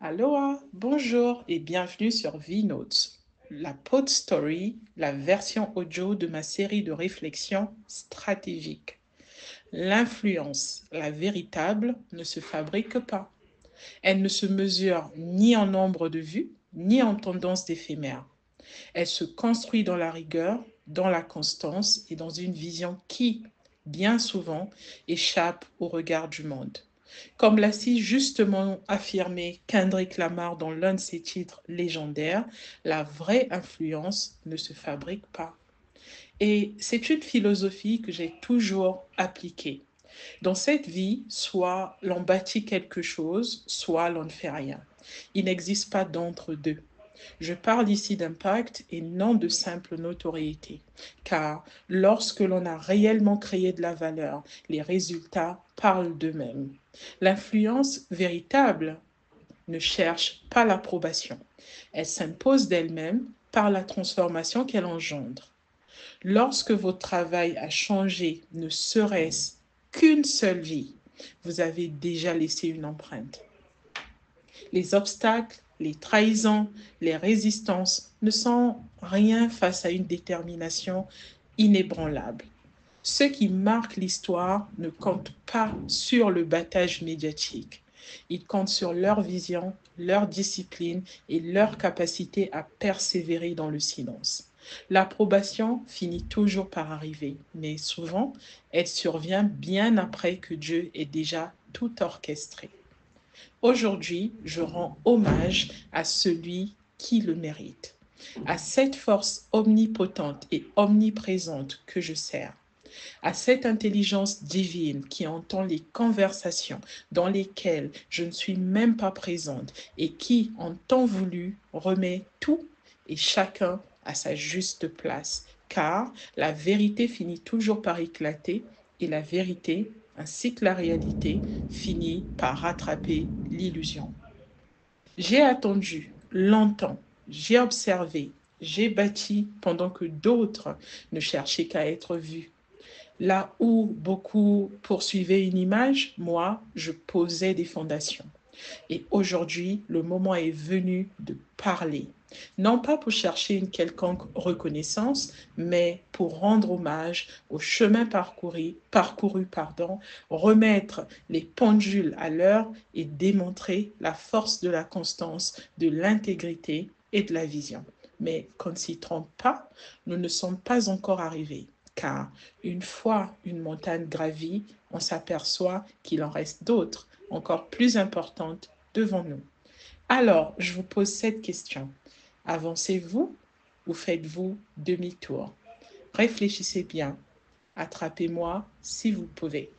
Aloha, bonjour et bienvenue sur V-Notes, la pod story, la version audio de ma série de réflexions stratégiques. L'influence, la véritable, ne se fabrique pas. Elle ne se mesure ni en nombre de vues, ni en tendance d'éphémère. Elle se construit dans la rigueur, dans la constance et dans une vision qui, bien souvent, échappe au regard du monde. Comme l'a si justement affirmé Kendrick Lamar dans l'un de ses titres légendaires, la vraie influence ne se fabrique pas. Et c'est une philosophie que j'ai toujours appliquée. Dans cette vie, soit l'on bâtit quelque chose, soit l'on ne fait rien. Il n'existe pas d'entre-deux. Je parle ici d'impact et non de simple notoriété, car lorsque l'on a réellement créé de la valeur, les résultats parlent d'eux-mêmes. L'influence véritable ne cherche pas l'approbation. Elle s'impose d'elle-même par la transformation qu'elle engendre. Lorsque votre travail a changé, ne serait-ce qu'une seule vie, vous avez déjà laissé une empreinte. Les obstacles, les trahisons, les résistances ne sont rien face à une détermination inébranlable. Ceux qui marquent l'histoire ne comptent pas sur le battage médiatique. Ils comptent sur leur vision, leur discipline et leur capacité à persévérer dans le silence. L'approbation finit toujours par arriver, mais souvent, elle survient bien après que Dieu ait déjà tout orchestré. Aujourd'hui, je rends hommage à celui qui le mérite, à cette force omnipotente et omniprésente que je sers, à cette intelligence divine qui entend les conversations dans lesquelles je ne suis même pas présente et qui, en temps voulu, remet tout et chacun à sa juste place, car la vérité finit toujours par éclater et la vérité, ainsi que la réalité, finit par rattraper l'illusion. J'ai attendu longtemps, j'ai observé, j'ai bâti pendant que d'autres ne cherchaient qu'à être vus. Là où beaucoup poursuivaient une image, moi, je posais des fondations. Et aujourd'hui, le moment est venu de parler. Non pas pour chercher une quelconque reconnaissance, mais pour rendre hommage au chemin parcouru, remettre les pendules à l'heure et démontrer la force de la constance, de l'intégrité et de la vision. Mais qu'on ne s'y trompe pas, nous ne sommes pas encore arrivés, car une fois une montagne gravie, on s'aperçoit qu'il en reste d'autres, encore plus importantes, devant nous. Alors, je vous pose cette question. Avancez-vous ou faites-vous demi-tour? Réfléchissez bien. Attrapez-moi si vous pouvez.